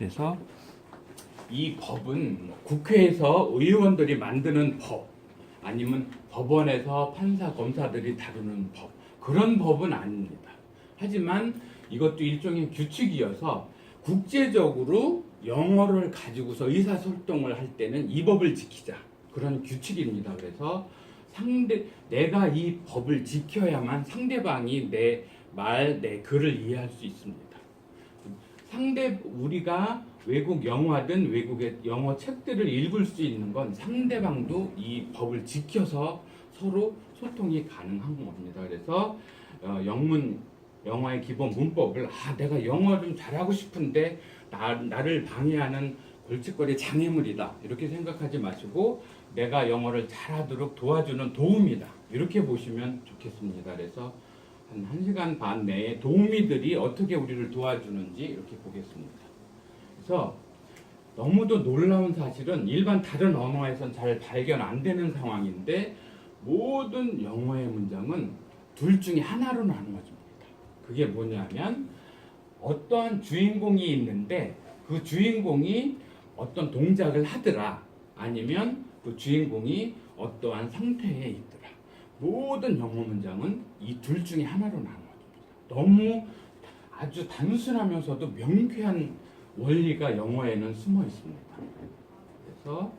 그래서 이 법은 국회에서 의원들이 만드는 법 아니면 법원에서 판사 검사들이 다루는 법 그런 법은 아닙니다. 하지만 이것도 일종의 규칙이어서 국제적으로 영어를 가지고서 의사소통을 할 때는 이 법을 지키자 그런 규칙입니다. 그래서 내가 이 법을 지켜야만 상대방이 내 말, 내 글을 이해할 수 있습니다. 우리가 외국 영화든 외국의 영어 책들을 읽을 수 있는 건 상대방도 이 법을 지켜서 서로 소통이 가능한 겁니다. 그래서 영어의 기본 문법을 내가 영어 좀 잘하고 싶은데 나를 방해하는 골칫거리 장애물이다 이렇게 생각하지 마시고 내가 영어를 잘하도록 도와주는 도움이다 이렇게 보시면 좋겠습니다. 그래서 한 1시간 반 내에 도우미들이 어떻게 우리를 도와주는지 이렇게 보겠습니다. 그래서 너무도 놀라운 사실은 일반 다른 언어에선 잘 발견 안 되는 상황인데 모든 영어의 문장은 둘 중에 하나로 나누어집니다. 그게 뭐냐면 어떠한 주인공이 있는데 그 주인공이 어떤 동작을 하더라 아니면 그 주인공이 어떠한 상태에 있더라. 모든 영어 문장은 이 둘 중에 하나로 나누어집니다. 너무 아주 단순하면서도 명쾌한 원리가 영어에는 숨어 있습니다. 그래서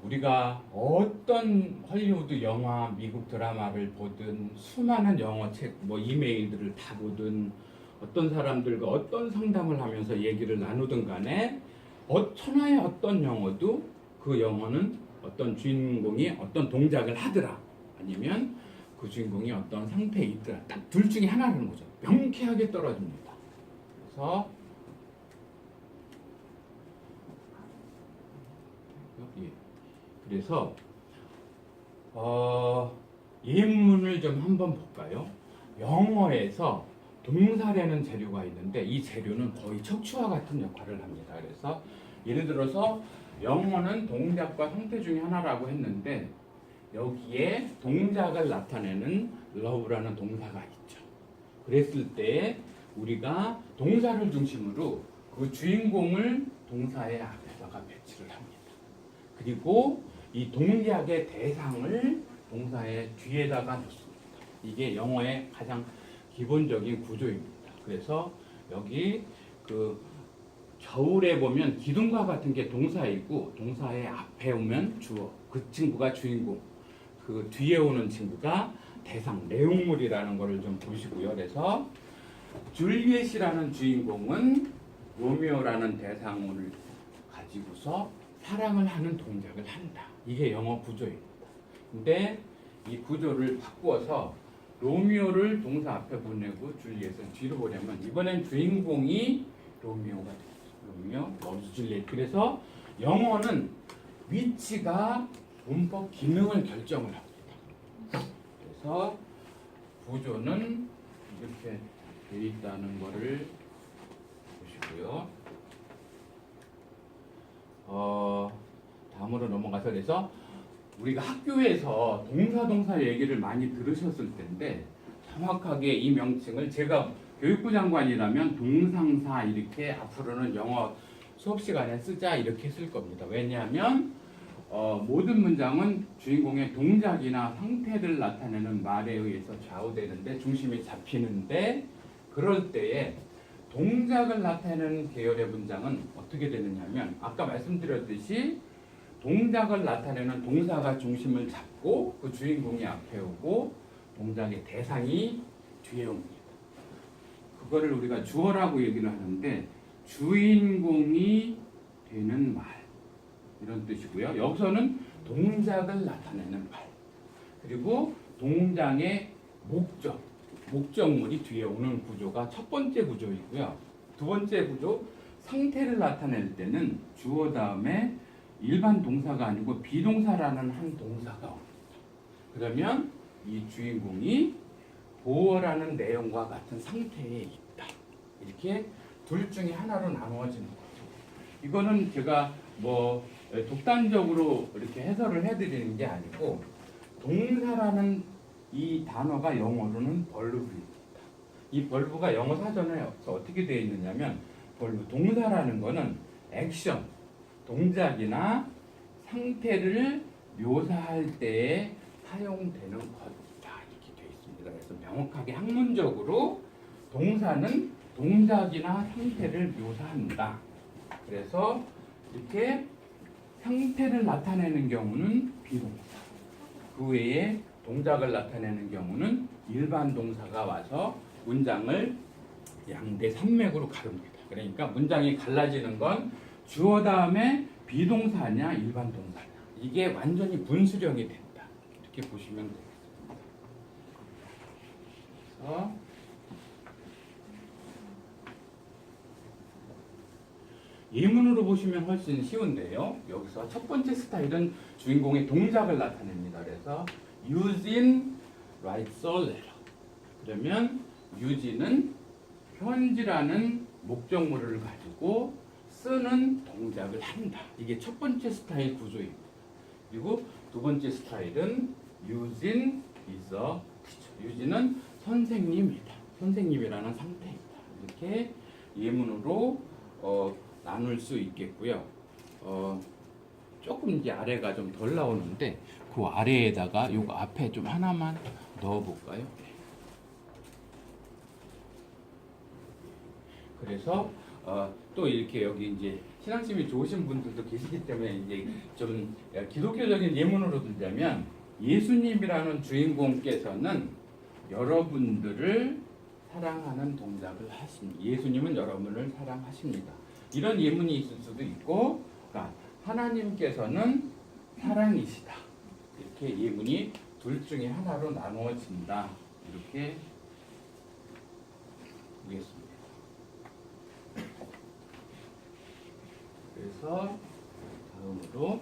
우리가 어떤 헐리우드 영화, 미국 드라마를 보든 수많은 영어 책, 이메일들을 다 보든 어떤 사람들과 어떤 상담을 하면서 얘기를 나누든 간에 천하의 어떤 영어도 그 영어는 어떤 주인공이 어떤 동작을 하더라 아니면 그 주인공이 어떤 상태에 있더라 딱 둘 중에 하나라는 거죠. 명쾌하게 떨어집니다. 그래서 그래서 예문을 좀 한번 볼까요? 영어에서 동사라는 재료가 있는데 이 재료는 거의 척추와 같은 역할을 합니다. 그래서 예를 들어서 영어는 동작과 상태 중에 하나라고 했는데 여기에 동작을 나타내는 love라는 동사가 있죠. 그랬을 때 우리가 동사를 중심으로 그 주인공을 동사의 앞에다가 배치를 합니다. 그리고 이 동작의 대상을 동사의 뒤에다가 놓습니다. 이게 영어의 가장 기본적인 구조입니다. 그래서 여기 그 겨울에 보면 기둥과 같은 게 동사이고 동사의 앞에 오면 주어, 그 친구가 주인공, 그 뒤에 오는 친구가 대상, 내용물이라는 것을 좀 보시고요. 그래서 줄리엣이라는 주인공은 로미오라는 대상을 가지고서 사랑을 하는 동작을 한다. 이게 영어 구조입니다. 근데 이 구조를 바꾸어서 로미오를 동사 앞에 보내고 줄리엣을 뒤로 보내면 이번엔 주인공이 로미오가 되죠. 로미오, 러브스 줄리엣. 그래서 영어는 위치가 문법 기능을 결정을 합니다. 그래서 구조는 이렇게 되어 있다는 것을 보시고요. 다음으로 넘어가서 그래서 우리가 학교에서 동사 얘기를 많이 들으셨을 텐데 정확하게 이 명칭을 제가 교육부 장관이라면 동상사 이렇게 앞으로는 영어 수업 시간에 쓰자 이렇게 쓸 겁니다. 왜냐하면 모든 문장은 주인공의 동작이나 상태를 나타내는 말에 의해서 좌우되는데 중심이 잡히는데 그럴 때에 동작을 나타내는 계열의 문장은 어떻게 되느냐면 아까 말씀드렸듯이 동작을 나타내는 동사가 중심을 잡고 그 주인공이 앞에 오고 동작의 대상이 뒤에 옵니다. 그거를 우리가 주어라고 얘기를 하는데 주인공이 되는 말 이런 뜻이고요. 여기서는 동작을 나타내는 말 그리고 동작의 목적물이 뒤에 오는 구조가 첫 번째 구조이고요. 두 번째 구조 상태를 나타낼 때는 주어 다음에 일반 동사가 아니고 비동사라는 한 동사가 옵니다. 그러면 이 주인공이 보어라는 내용과 같은 상태에 있다. 이렇게 둘 중에 하나로 나누어지는 거죠. 이거는 제가 독단적으로 이렇게 해설을 해드리는 게 아니고 동사라는 이 단어가 영어로는 벌브입니다. 이 벌브가 영어 사전에 어떻게 되어 있느냐면 동사라는 거는 액션, 동작이나 상태를 묘사할 때에 사용되는 것이다 이렇게 되어 있습니다. 그래서 명확하게 학문적으로 동사는 동작이나 상태를 묘사한다. 그래서 이렇게 상태를 나타내는 경우는 비동사, 그 외에 동작을 나타내는 경우는 일반 동사가 와서 문장을 양대 산맥으로 가릅니다. 그러니까 문장이 갈라지는 건 주어 다음에 비동사냐 일반 동사냐 이게 완전히 분수령이 된다. 이렇게 보시면 되겠습니다. 그래서 예문으로 보시면 훨씬 쉬운데요. 여기서 첫 번째 스타일은 주인공의 동작을 나타냅니다. 그래서 using writes a letter. 그러면 use는 편지라는 목적물을 가지고 쓰는 동작을 한다. 이게 첫 번째 스타일 구조입니다. 그리고 두 번째 스타일은 using is a teacher. use는 선생님이다. 선생님이라는 상태입니다. 이렇게 예문으로 나눌 수 있겠고요. 조금 이제 아래가 좀 덜 나오는데 그 아래에다가 요거 앞에 좀 하나만 넣어볼까요? 그래서 또 이렇게 여기 이제 신앙심이 좋으신 분들도 계시기 때문에 이제 좀 기독교적인 예문으로 들자면 예수님이라는 주인공께서는 여러분들을 사랑하는 동작을 하십니다. 예수님은 여러분을 사랑하십니다. 이런 예문이 있을 수도 있고, 그러니까 하나님께서는 사랑이시다. 이렇게 예문이 둘 중에 하나로 나누어진다. 이렇게 보겠습니다. 그래서 다음으로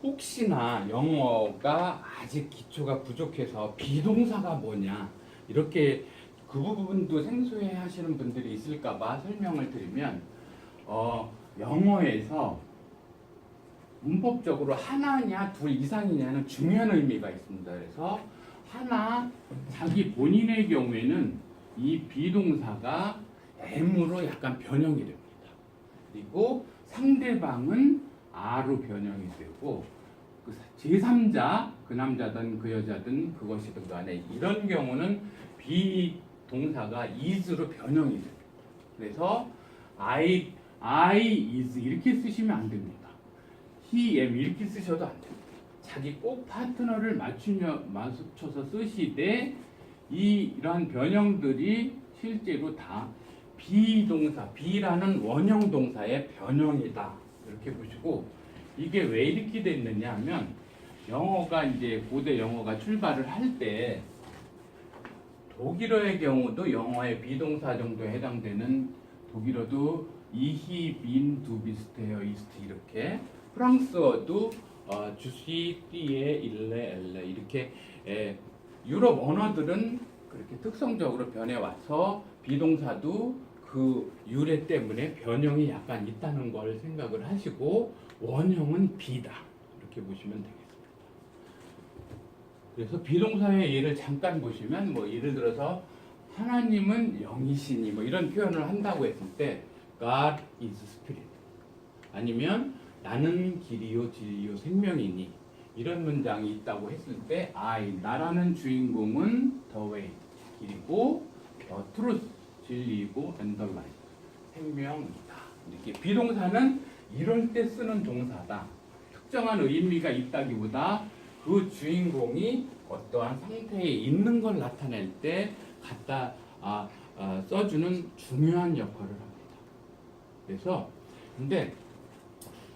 혹시나 영어가 아직 기초가 부족해서 비동사가 뭐냐 이렇게 그 부분도 생소해 하시는 분들이 있을까봐 설명을 드리면 영어에서 문법적으로 하나냐 둘 이상이냐는 중요한 의미가 있습니다. 그래서 하나 자기 본인의 경우에는 이 비동사가 am으로 약간 변형이 됩니다. 그리고 상대방은 a로 변형이 되고 제3자 그 남자든 그 여자든 그것이든 간에 이런 경우는 비동사가 is로 변형이 됩니다. 그래서 I is 이렇게 쓰시면 안 됩니다. he, am 이렇게 쓰셔도 안 됩니다. 자기 꼭 파트너를 맞춰서 쓰시되 이러한 변형들이 실제로 다 비동사, 비라는 원형 동사의 변형이다. 이렇게 보시고 이게 왜 이렇게 됐느냐 하면 영어가 이제 고대 영어가 출발을 할 때 독일어의 경우도 영어의 비동사 정도에 해당되는 독일어도 이히, 빈, 두 비슷해요, 이스트 이렇게 프랑스어도 주시, 띠에, 일레, 엘레 이렇게 유럽 언어들은 그렇게 특성적으로 변해와서 비동사도 그 유래 때문에 변형이 약간 있다는 걸 생각을 하시고 원형은 비다 이렇게 보시면 되겠습니다. 그래서 비동사의 예를 잠깐 보시면 뭐 예를 들어서 하나님은 영이시니 뭐 이런 표현을 한다고 했을 때 God is spirit 아니면 나는 길이요 진리요 생명이니 이런 문장이 있다고 했을 때 나라는 주인공은 the way 길이고 truth 진리이고 and the life 생명이다. 이렇게 비동사는 이럴 때 쓰는 동사다. 특정한 의미가 있다기보다 그 주인공이 어떠한 상태에 있는 걸 나타낼 때 갖다 써주는 중요한 역할을 합니다. 그래서 근데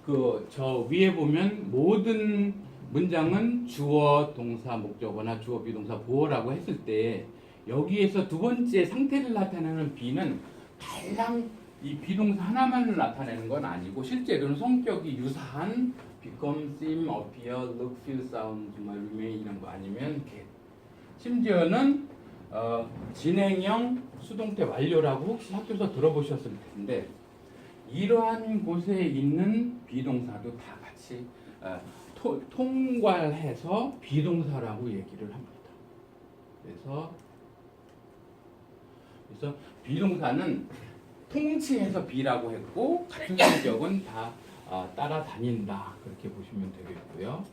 그 저 위에 보면 모든 문장은 주어, 동사, 목적어나 주어, 비동사, 보어라고 했을 때 여기에서 두 번째 상태를 나타내는 비는 달랑 이 비동사 하나만을 나타내는 건 아니고 실제로는 성격이 유사한 become, seem, appear, look, feel, sound, remain 이런 거 아니면 get. 심지어는 진행형 수동태 완료라고 혹시 학교에서 들어보셨을 텐데 이러한 곳에 있는 비동사도 다 같이 통괄해서 비동사라고 얘기를 합니다. 그래서 비동사는 통치해서 B라고 했고 같은 성격은 다 따라다닌다 그렇게 보시면 되겠고요.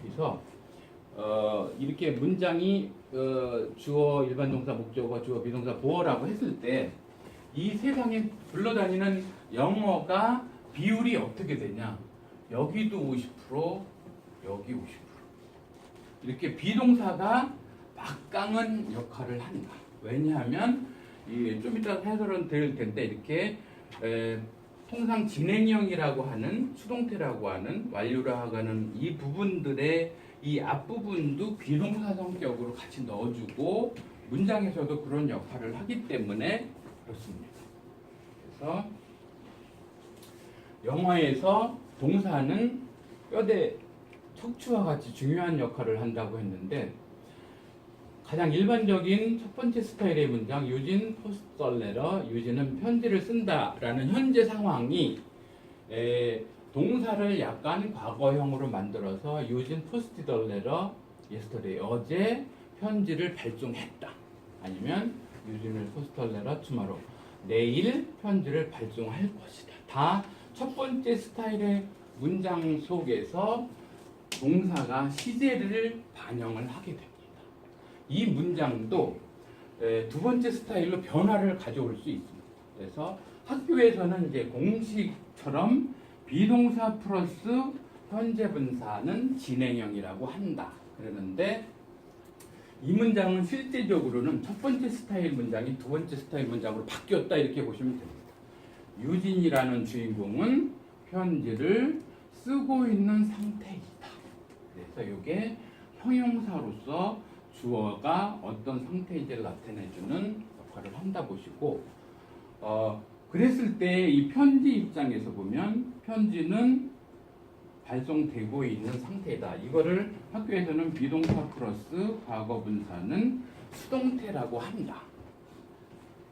그래서 이렇게 문장이 주어, 일반 동사, 목적어, 주어, 비동사, 보어라고 했을 때 이 세상에 불러다니는 영어가 비율이 어떻게 되냐? 여기도 50%, 여기 50%. 이렇게 비동사가 막강한 역할을 한다. 왜냐하면 좀 이따 해설은 될 텐데 이렇게 통상 진행형이라고 하는 수동태라고 하는 완료라고 하는 이 부분들의 이 앞부분도 비동사 성격으로 같이 넣어주고 문장에서도 그런 역할을 하기 때문에 그렇습니다. 그래서 영어에서 동사는 뼈대 척추와 같이 중요한 역할을 한다고 했는데 가장 일반적인 첫 번째 스타일의 문장 유진 포스털레러 유진은 편지를 쓴다라는 현재 상황이 동사를 약간 과거형으로 만들어서 유진 포스티덜레러 yesterday 어제 편지를 발송했다 아니면 유진을 포스털레러 tomorrow 내일 편지를 발송할 것이다. 다 첫 번째 스타일의 문장 속에서 동사가 시제를 반영을 하게 됩니다. 이 문장도 두 번째 스타일로 변화를 가져올 수 있습니다. 그래서 학교에서는 이제 공식처럼 비동사 플러스 현재 분사는 진행형이라고 한다. 그러는데 이 문장은 실제적으로는 첫 번째 스타일 문장이 두 번째 스타일 문장으로 바뀌었다 이렇게 보시면 됩니다. 유진이라는 주인공은 편지를 쓰고 있는 상태이다. 그래서 이게 형용사로서 주어가 어떤 상태인지를 나타내주는 역할을 한다 보시고 그랬을 때 이 편지 입장에서 보면 편지는 발송되고 있는 상태다. 이거를 학교에서는 비동사 플러스 과거 분사는 수동태라고 한다.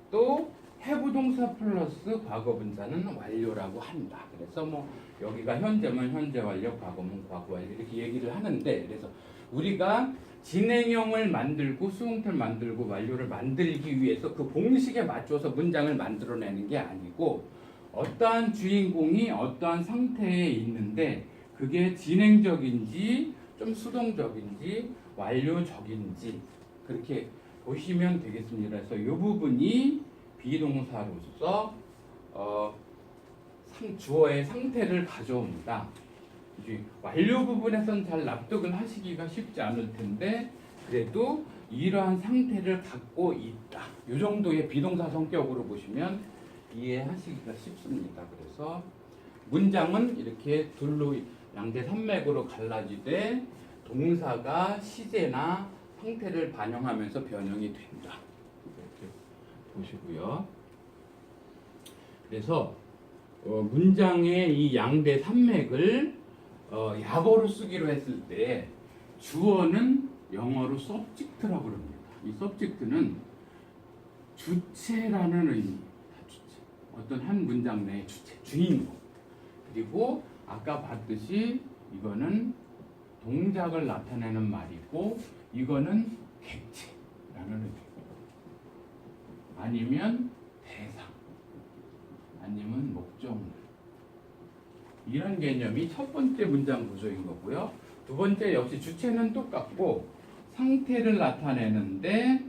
또 해부동사 플러스 과거 분사는 완료라고 한다. 그래서 뭐 여기가 현재면 현재 완료, 과거면 과거 완료 이렇게 얘기를 하는데 그래서 우리가 진행형을 만들고 수동태를 만들고 완료를 만들기 위해서 그 공식에 맞춰서 문장을 만들어내는 게 아니고 어떠한 주인공이 어떠한 상태에 있는데 그게 진행적인지 좀 수동적인지 완료적인지 그렇게 보시면 되겠습니다. 그래서 이 부분이 비동사로서 주어의 상태를 가져옵니다. 완료 부분에서는 잘 납득을 하시기가 쉽지 않을 텐데 그래도 이러한 상태를 갖고 있다. 이 정도의 비동사 성격으로 보시면 이해하시기가 쉽습니다. 그래서 문장은 이렇게 둘로 양대 산맥으로 갈라지되 동사가 시제나 상태를 반영하면서 변형이 된다. 이렇게 보시고요. 그래서 문장의 이 양대 산맥을 약어로 쓰기로 했을 때 주어는 영어로 subject라고 그럽니다. 이 subject는 주체라는 의미입니다. 주체. 어떤 한 문장 내의 주체, 주인공. 그리고 아까 봤듯이 이거는 동작을 나타내는 말이고 이거는 객체라는 의미입니다. 아니면 대상, 아니면 목적물. 이런 개념이 첫 번째 문장 구조인 거고요. 두 번째 역시 주체는 똑같고 상태를 나타내는데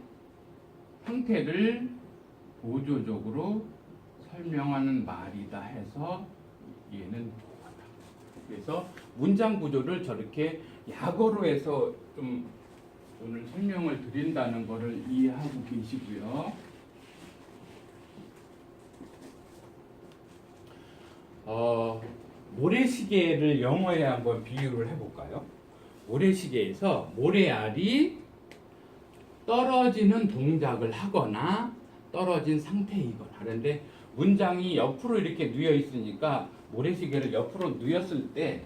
상태를 보조적으로 설명하는 말이다 해서 얘는 보어다. 그래서 문장 구조를 저렇게 약어로 해서 좀 오늘 설명을 드린다는 것을 이해하고 계시고요. 모래시계를 영어에 한번 비유를 해볼까요? 모래시계에서 모래알이 떨어지는 동작을 하거나 떨어진 상태이거나 그런데 문장이 옆으로 이렇게 누워 있으니까 모래시계를 옆으로 누웠을 때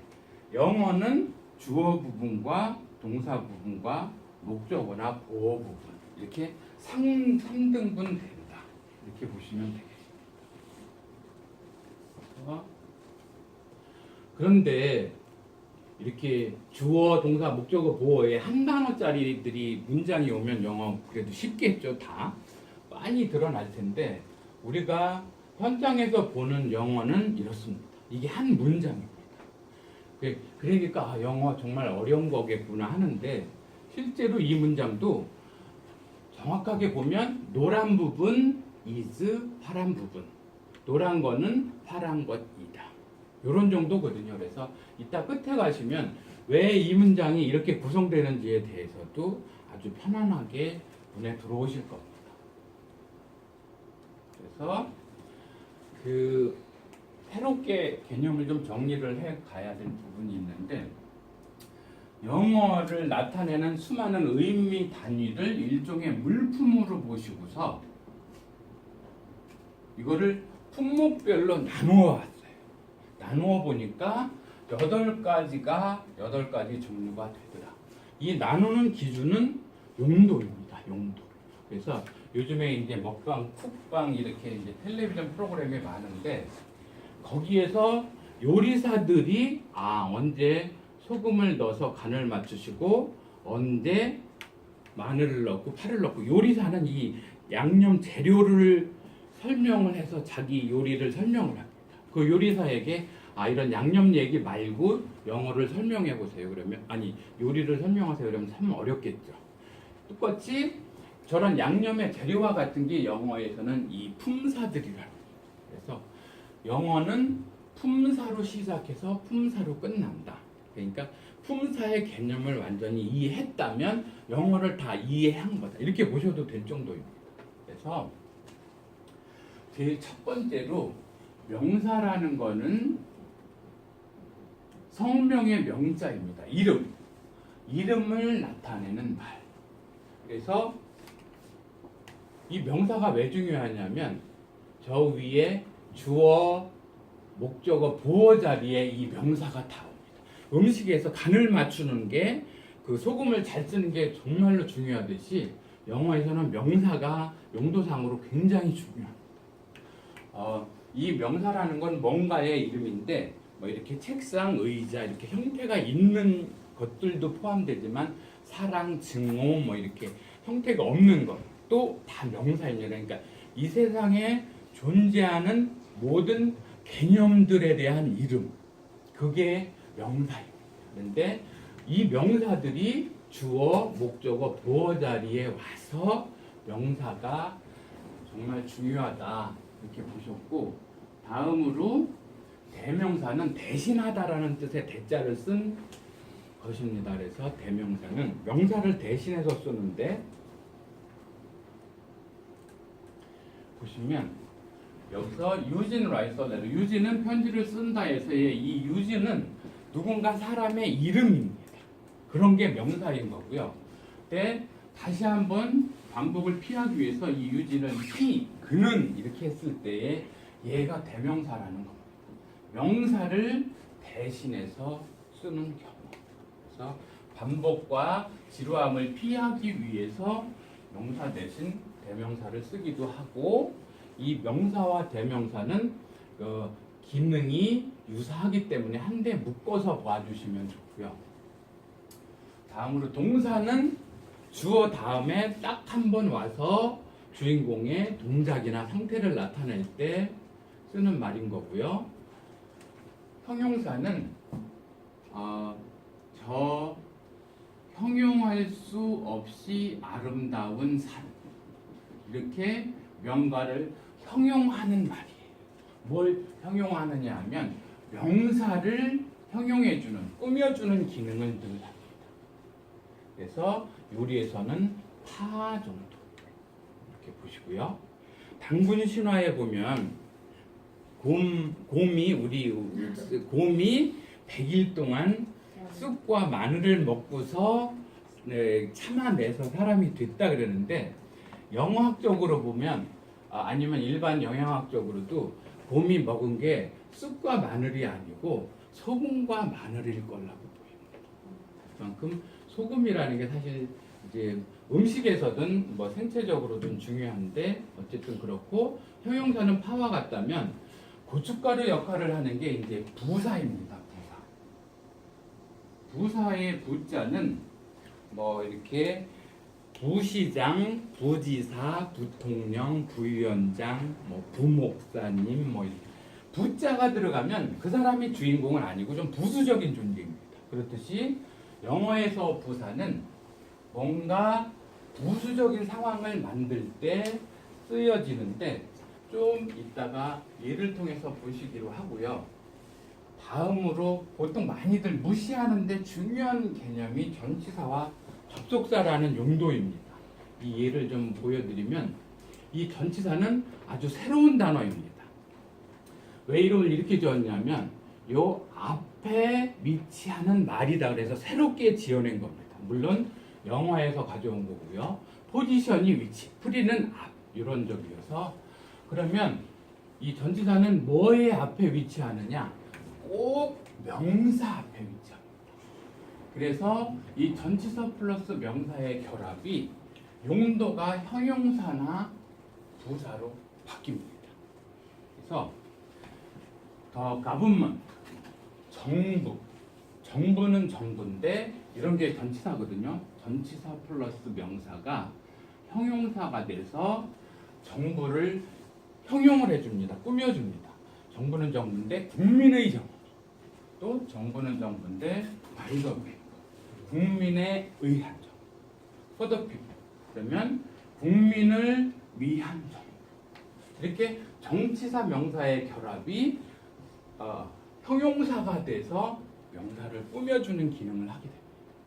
영어는 주어 부분과 동사 부분과 목적어나 보어 부분 이렇게 3등분 된다. 이렇게 보시면 되겠습니다. 그런데 이렇게 주어, 동사, 목적어, 보어에 한 단어짜리들이 문장이 오면 영어 그래도 쉽겠죠. 다 많이 드러날 텐데 우리가 현장에서 보는 영어는 이렇습니다. 이게 한 문장입니다. 그러니까 아, 영어 정말 어려운 거겠구나 하는데 실제로 이 문장도 정확하게 보면 노란 부분 is 파란 부분, 노란 거는 파란 것이다. 이런 정도거든요. 그래서 이따 끝에 가시면 왜 이 문장이 이렇게 구성되는지에 대해서도 아주 편안하게 눈에 들어오실 겁니다. 그래서 그 새롭게 개념을 좀 정리를 해 가야 될 부분이 있는데 영어를 나타내는 수많은 의미 단위를 일종의 물품으로 보시고서 이거를 품목별로 나누어 왔어요. 나누어 보니까 8가지 종류가 되더라. 이 나누는 기준은 용도입니다. 용도. 그래서 요즘에 이제 먹방, 쿡방 이렇게 이제 텔레비전 프로그램이 많은데 거기에서 요리사들이 언제 소금을 넣어서 간을 맞추시고 언제 마늘을 넣고 파를 넣고 요리사는 이 양념 재료를 설명을 해서 자기 요리를 설명을 합니다. 그 요리사에게 이런 양념 얘기 말고 영어를 설명해 보세요. 그러면 요리를 설명하세요. 그러면 참 어렵겠죠. 똑같이 저런 양념의 재료와 같은 게 영어에서는 이 품사들이라는 거예요. 그래서 영어는 품사로 시작해서 품사로 끝난다. 그러니까 품사의 개념을 완전히 이해했다면 영어를 다 이해한 거다. 이렇게 보셔도 될 정도입니다. 그래서 제일 첫 번째로 명사라는 거는 성명의 명자입니다. 이름을 나타내는 말. 그래서 이 명사가 왜 중요하냐면 저 위에 주어, 목적어, 보어 자리에 이 명사가 다 옵니다. 음식에서 간을 맞추는 게 그 소금을 잘 쓰는 게 정말로 중요하듯이 영어에서는 명사가 용도상으로 굉장히 중요합니다. 이 명사라는 건 뭔가의 이름인데 뭐 이렇게 책상, 의자 이렇게 형태가 있는 것들도 포함되지만 사랑, 증오 뭐 이렇게 형태가 없는 것도 다 명사입니다. 그러니까 이 세상에 존재하는 모든 개념들에 대한 이름, 그게 명사입니다. 그런데 이 명사들이 주어, 목적어, 보어 자리에 와서 명사가 정말 중요하다 이렇게 보셨고, 다음으로 대명사는 대신하다라는 뜻의 대자를 쓴 것입니다. 그래서 대명사는 명사를 대신해서 쓰는데 보시면 여기서 유진 라이서레로 유진은 편지를 쓴다에서의 이 유진은 누군가 사람의 이름입니다. 그런 게 명사인 거고요. 근데 다시 한번 반복을 피하기 위해서 이 유진은 그는 이렇게 했을 때에 얘가 대명사라는 겁니다. 명사를 대신해서 쓰는 경우. 그래서 반복과 지루함을 피하기 위해서 명사 대신 대명사를 쓰기도 하고, 이 명사와 대명사는 기능이 유사하기 때문에 한데 묶어서 봐주시면 좋고요. 다음으로 동사는 주어 다음에 딱 한 번 와서 주인공의 동작이나 상태를 나타낼 때 쓰는 말인 거고요. 형용사는 저 형용할 수 없이 아름다운 산, 이렇게 명가를 형용하는 말이에요. 뭘 형용하느냐 하면 명사를 형용해주는, 꾸며주는 기능을 늘 합니다. 그래서 요리에서는 파 정도 이렇게 보시고요. 단군 신화에 보면 곰이 100일 동안 쑥과 마늘을 먹고서 참아내서 사람이 됐다 그러는데, 영어학적으로 보면 아니면 일반 영양학적으로도 곰이 먹은 게 쑥과 마늘이 아니고 소금과 마늘일 거라고 보입니다. 그만큼 소금이라는 게 사실 이제 음식에서든 뭐 생체적으로든 중요한데 어쨌든 그렇고, 형용사는 파와 같다면 고춧가루 역할을 하는 게 이제 부사입니다. 부사의 부자는 뭐 이렇게 부시장, 부지사, 부통령, 부위원장, 뭐 부목사님 뭐 이렇게 부자가 들어가면 그 사람이 주인공은 아니고 좀 부수적인 존재입니다. 그렇듯이 영어에서 부사는 뭔가 부수적인 상황을 만들 때 쓰여지는데 좀 이따가 예를 통해서 보시기로 하고요. 다음으로 보통 많이들 무시하는데 중요한 개념이 전치사와 접속사라는 용도입니다. 이 예를 좀 보여드리면 이 전치사는 아주 새로운 단어입니다. 왜 이름을 이렇게 지었냐면 요 앞에 위치하는 말이다 그래서 새롭게 지어낸 겁니다. 물론 영어에서 가져온 거고요. 포지션이 위치, 프리는 앞 이런 적이어서 그러면 이 전치사는 뭐의 앞에 위치하느냐? 꼭 명사 앞에 위치합니다. 그래서 이 전치사 플러스 명사의 결합이 용도가 형용사나 부사로 바뀝니다. 그래서 더 government, 정부는 정부인데 이런 게 전치사거든요. 전치사 플러스 명사가 형용사가 돼서 정부를 형용을 해줍니다. 꾸며줍니다. 정부는 정부인데 국민의 정부, 또 정부는 정부인데 by the people, 국민에 의한 정부, for the people. 그러면 국민을 위한 정부. 이렇게 정치사 명사의 결합이 형용사가 돼서 명사를 꾸며주는 기능을 하게 됩니다.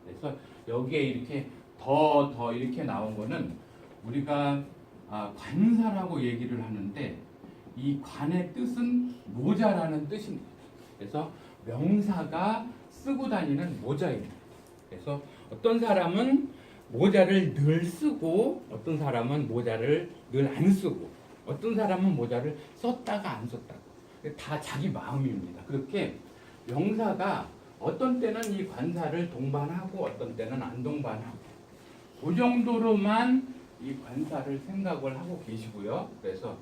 그래서 여기에 이렇게 더 이렇게 나온 거는 우리가 관사라고 얘기를 하는데 이 관의 뜻은 모자라는 뜻입니다. 그래서 명사가 쓰고 다니는 모자입니다. 그래서 어떤 사람은 모자를 늘 쓰고 어떤 사람은 모자를 늘 안 쓰고 어떤 사람은 모자를 썼다가 안 썼다가 다 자기 마음입니다. 그렇게 명사가 어떤 때는 이 관사를 동반하고 어떤 때는 안 동반하고 그 정도로만 이 관사를 생각을 하고 계시고요. 그래서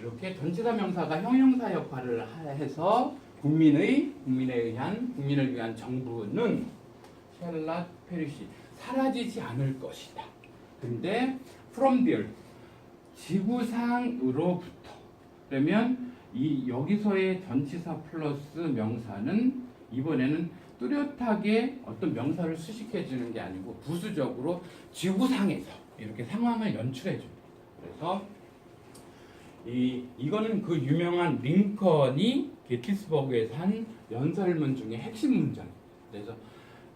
이렇게 전치사 명사가 형용사 역할을 해서 국민에 의한 국민을 위한 정부는 shall not perish 사라지지 않을 것이다. 근데 from the earth 지구상으로부터 그러면 이 여기서의 전치사 플러스 명사는 이번에는 뚜렷하게 어떤 명사를 수식해 주는 게 아니고 부수적으로 지구상에서 이렇게 상황을 연출해 줍니다. 그래서 이거는 그 유명한 링컨이 게티스버그에서 한 연설문 중에 핵심 문장입니다. 그래서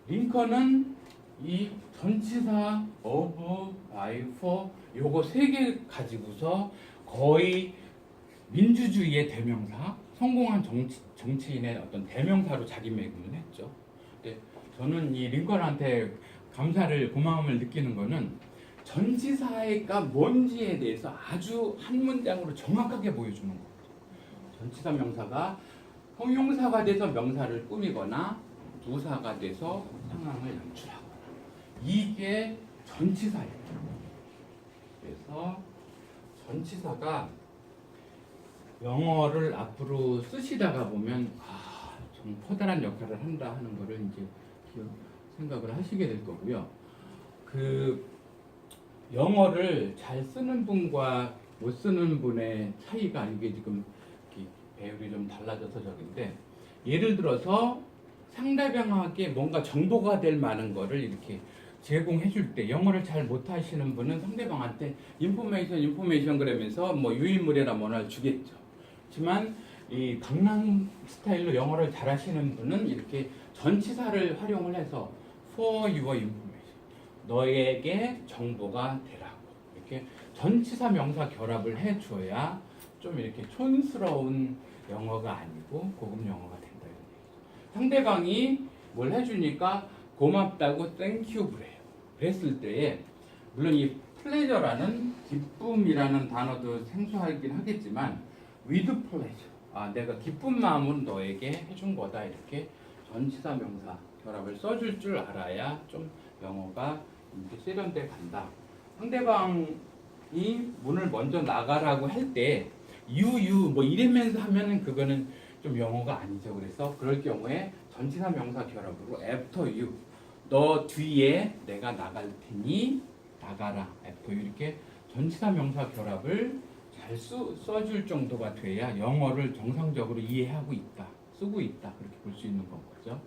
링컨은 이 전치사 of, by, for 요거 세 개 가지고서 거의 민주주의의 대명사, 성공한 정치인의 어떤 대명사로 자기매김을 했죠. 근데 저는 이 링컨한테 감사를 고마움을 느끼는 거는 전치사가 뭔지에 대해서 아주 한 문장으로 정확하게 보여주는 거죠. 전치사 명사가 형용사가 돼서 명사를 꾸미거나 부사가 돼서 상황을 연출하거나 이게 전치사예요. 그래서 전치사가 영어를 앞으로 쓰시다가 보면 좀 커다란 역할을 한다 하는 거를 이제 생각을 하시게 될 거고요. 그 영어를 잘 쓰는 분과 못 쓰는 분의 차이가 이게 지금 배열이 좀 달라져서 저긴데 예를 들어서 상대방에게 뭔가 정보가 될 만한 거를 이렇게 제공해 줄 때 영어를 잘 못하시는 분은 상대방한테 인포메이션 그러면서 뭐 유인물이나 뭐나 주겠죠. 하지만 이 강남 스타일로 영어를 잘하시는 분은 이렇게 전치사를 활용을 해서 for your information 너에게 정보가 되라고 이렇게 전치사 명사 결합을 해줘야 좀 이렇게 촌스러운 영어가 아니고 고급 영어가 된다 이런 얘기죠. 상대방이 뭘 해주니까 고맙다고 땡큐 그래요. 그랬을 때에 물론 이 플레저라는 기쁨이라는 단어도 생소하긴 하겠지만 with pleasure 내가 기쁜 마음으로 너에게 해준 거다 이렇게 전치사 명사 결합을 써줄 줄 알아야 좀 영어가 이제 세련돼 간다. 상대방이 문을 먼저 나가라고 할 때 you 뭐 이러면서 하면은 그거는 좀 영어가 아니죠. 그래서 그럴 경우에 전치사 명사 결합으로 after you 너 뒤에 내가 나갈 테니 나가라, FU 이렇게 전치사 명사 결합을 잘 써줄 정도가 돼야 영어를 정상적으로 이해하고 있다, 쓰고 있다 그렇게 볼 수 있는 건 거죠.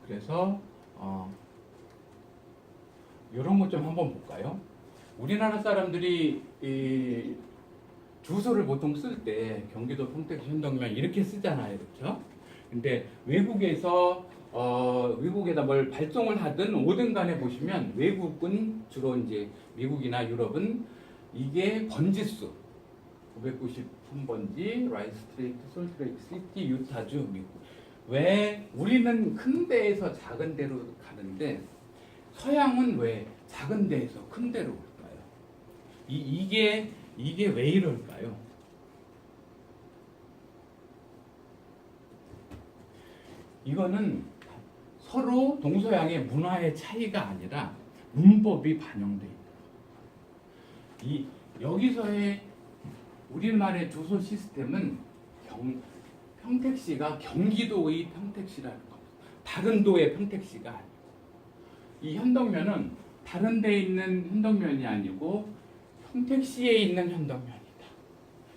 그래서 이런 것 좀 한번 볼까요? 우리나라 사람들이 이 주소를 보통 쓸 때 경기도 평택시 현덕면 이렇게 쓰잖아요, 그렇죠? 근데 외국에다 뭘 발송을 하든 오든 간에 보시면 외국은 주로 이제 미국이나 유럽은 이게 번지수 993번지 라이스 스트레이트, 솔트레이크 시티, 유타주, 미국. 왜 우리는 큰 데에서 작은 데로 가는데 서양은 왜 작은 데에서 큰 데로 올까요? 이게 왜 이럴까요? 이거는 서로 동서양의 문화의 차이가 아니라 문법이 반영돼 있는 거예요. 여기서의 우리말의 주소 시스템은 평택시가 경기도의 평택시라는 겁니다. 다른 도의 평택시가 아니고 이 현덕면은 다른 데에 있는 현덕면이 아니고 평택시에 있는 현덕면이다.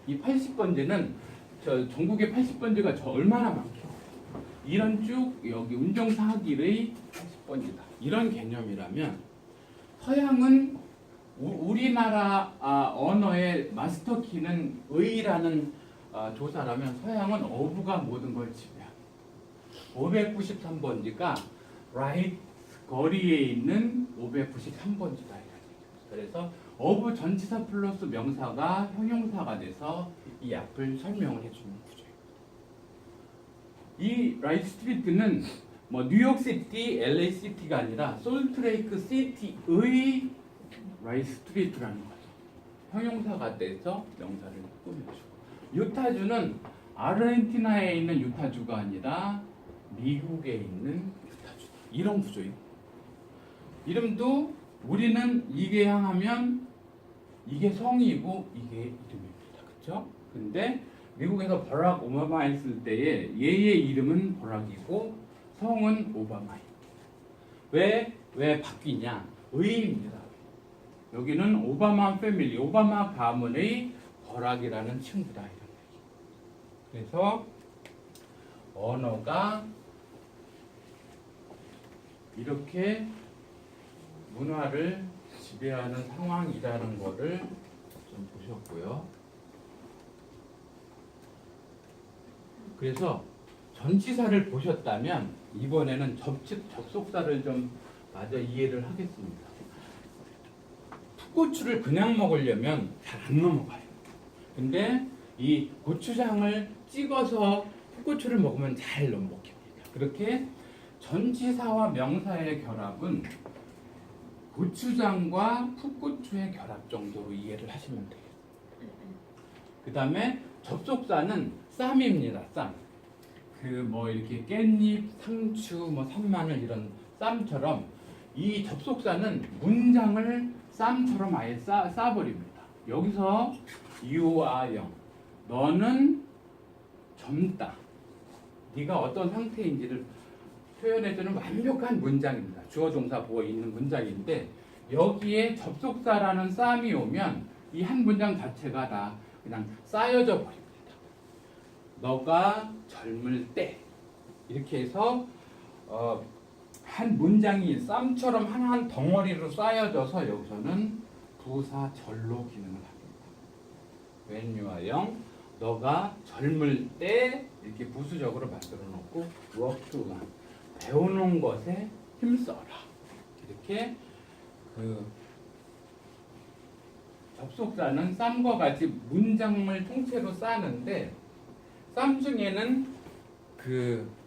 이 80번지는 전국의 80번지가 얼마나 많겠어요. 이런 쭉 여기 운정사학일의 80번지다. 이런 개념이라면 서양은 우리나라 언어의 마스터키는 의라는 조사라면 서양은 어부가 모든 걸 지배합니다. 593번지가 라이트 거리에 있는 593번지다. 그래서 어부 전치사 플러스 명사가 형용사가 돼서 이 앞을 설명을 해주는 구조입니다. 이 라이트 스트리트는 뭐 뉴욕시티, LA시티가 아니라 솔트레이크 시티의 라이트 스트리트라는 거죠. 형용사가 돼서 명사를 꾸며주고 유타주는 아르헨티나에 있는 유타주가 아니라 미국에 있는 유타주다. 이런 구조예요. 이름도 우리는 이게 향하면 이게 성이고 이게 이름입니다. 그렇죠? 근데 미국에서 버락 오바마 했을 때에 얘의 이름은 버락이고 성은 오바마입니다. 왜 바뀌냐? 의입니다. 여기는 오바마 패밀리, 오바마 가문의 버락이라는 친구다. 이런 얘기. 그래서 언어가 이렇게 문화를 지배하는 상황이라는 것을 좀 보셨고요. 그래서 전치사를 보셨다면 이번에는 접속사를 좀 마저 이해를 하겠습니다. 풋고추를 그냥 먹으려면 잘 안 넘어가요. 근데 이 고추장을 찍어서 풋고추를 먹으면 잘 넘어갑니다. 그렇게 전치사와 명사의 결합은 고추장과 풋고추의 결합 정도로 이해를 하시면 돼요. 그 다음에 접속사는 쌈입니다. 쌈. 이렇게 깻잎, 상추, 산마늘 이런 쌈처럼 이 접속사는 문장을 쌈처럼 아예 싸버립니다. 여기서 유아영, 너는 젊다. 네가 어떤 상태인지를 표현해주는 완벽한 문장입니다. 주어, 동사, 보어 있는 문장인데 여기에 접속사라는 쌈이 오면 이 한 문장 자체가 다 그냥 쌓여져 버립니다. 너가 젊을 때 이렇게 해서 한 문장이 쌈처럼 한 덩어리로 쌓여져서 여기서는 부사 절로 기능을 합니다. when you are young, 너가 젊을 때 이렇게 부수적으로 만들어 놓고 work to learn, 배우는 것에 힘써라. 이렇게 접속사는 쌈과 같이 문장을 통째로 싸는데 쌈 중에는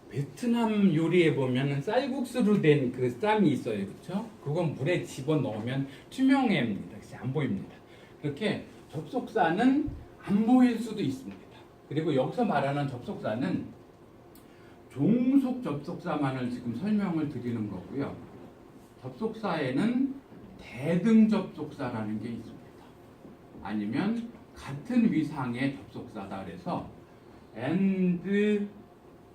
베트남 요리에 보면은 쌀국수로 된 그 쌈이 있어요. 그렇죠? 그건 물에 집어넣으면 투명해입니다. 안 보입니다. 그렇게 접속사는 안 보일 수도 있습니다. 그리고 여기서 말하는 접속사는 종속 접속사만을 지금 설명을 드리는 거고요. 접속사에는 대등 접속사라는 게 있습니다. 아니면 같은 위상의 접속사다 그래서 and,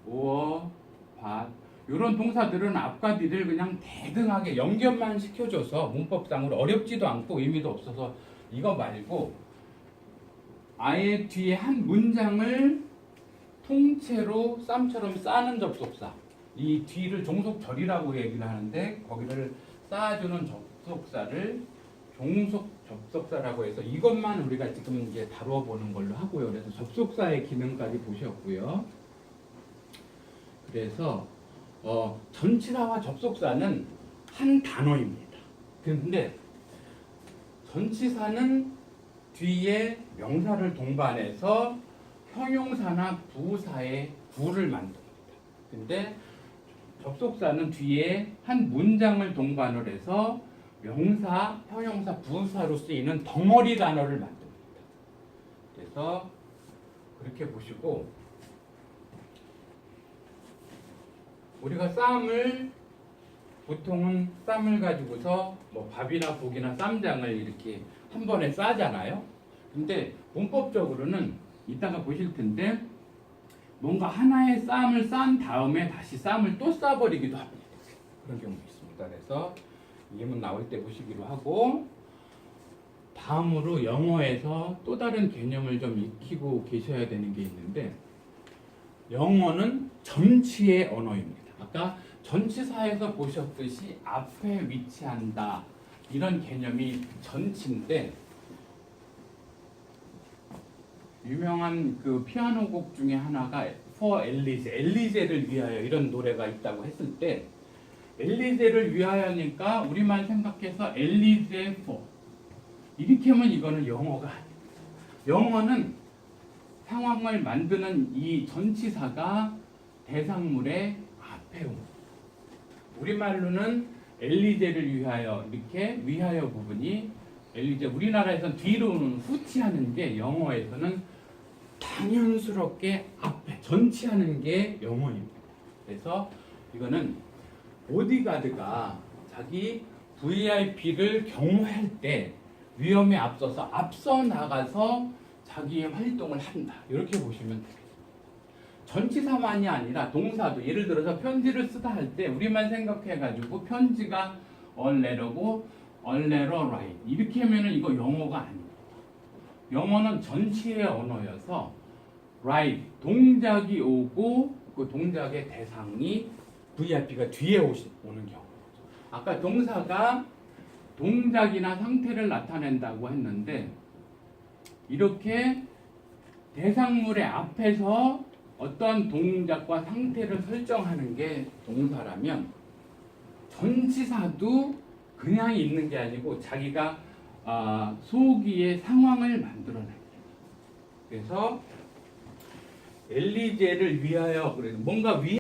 or, but 이런 동사들은 앞과 뒤를 그냥 대등하게 연결만 시켜줘서 문법상으로 어렵지도 않고 의미도 없어서 이거 말고 아예 뒤에 한 문장을 통째로 쌈처럼 싸는 접속사, 이 뒤를 종속절이라고 얘기를 하는데 거기를 쌓아주는 접속사를 종속 접속사라고 해서 이것만 우리가 지금 이제 다뤄보는 걸로 하고요. 그래서 접속사의 기능까지 보셨고요. 그래서 전치사와 접속사는 한 단어입니다. 근데 전치사는 뒤에 명사를 동반해서 형용사나 부사의 부를 만듭니다. 근데 접속사는 뒤에 한 문장을 동반을 해서 명사, 형용사, 부사로 쓰이는 덩어리 단어를 만듭니다. 그래서 그렇게 보시고 우리가 쌈을 보통은 쌈을 가지고서 뭐 밥이나 국이나 쌈장을 이렇게 한 번에 싸잖아요. 근데 문법적으로는 이따가 보실 텐데 뭔가 하나의 쌈을 싼 다음에 다시 쌈을 또 싸버리기도 합니다. 그런 경우도 있습니다. 그래서 예문 나올 때 보시기로 하고 다음으로 영어에서 또 다른 개념을 좀 익히고 계셔야 되는 게 있는데 영어는 전치의 언어입니다. 아까 전치사에서 보셨듯이 앞에 위치한다 이런 개념이 전치인데 유명한 그 피아노 곡 중에 하나가 For 엘리제, 엘리제를 위하여 이런 노래가 있다고 했을 때 엘리제를 위하여니까 우리만 생각해서 엘리제 for 이렇게 하면 이거는 영어가 아니에요. 영어는 상황을 만드는 이 전치사가 대상물의 앞에 옵니다. 우리말로는 엘리제를 위하여 이렇게 위하여 부분이 엘리제 우리나라에서는 뒤로 오는 후치하는 게 영어에서는 당연스럽게 앞에 전치하는 게 영어입니다. 그래서 이거는 보디가드가 자기 VIP를 경호할 때 위험에 앞서 나가서 자기의 활동을 한다. 이렇게 보시면 되겠습니다. 전치사만이 아니라 동사도 예를 들어서 편지를 쓰다 할 때 우리만 생각해가지고 편지가 얼레러고 얼레러 라이트 이렇게 하면은 이거 영어가 아닙니다. 영어는 전치의 언어여서 write 동작이 오고 그 동작의 대상이 VIP가 뒤에 오는 경우. 아까 동사가 동작이나 상태를 나타낸다고 했는데 이렇게 대상물의 앞에서 어떤 동작과 상태를 설정하는 게 동사라면 전치사도 그냥 있는 게 아니고 자기가 소기의 상황을 만들어냅니다. 그래서 엘리제를 위하여 그래서 뭔가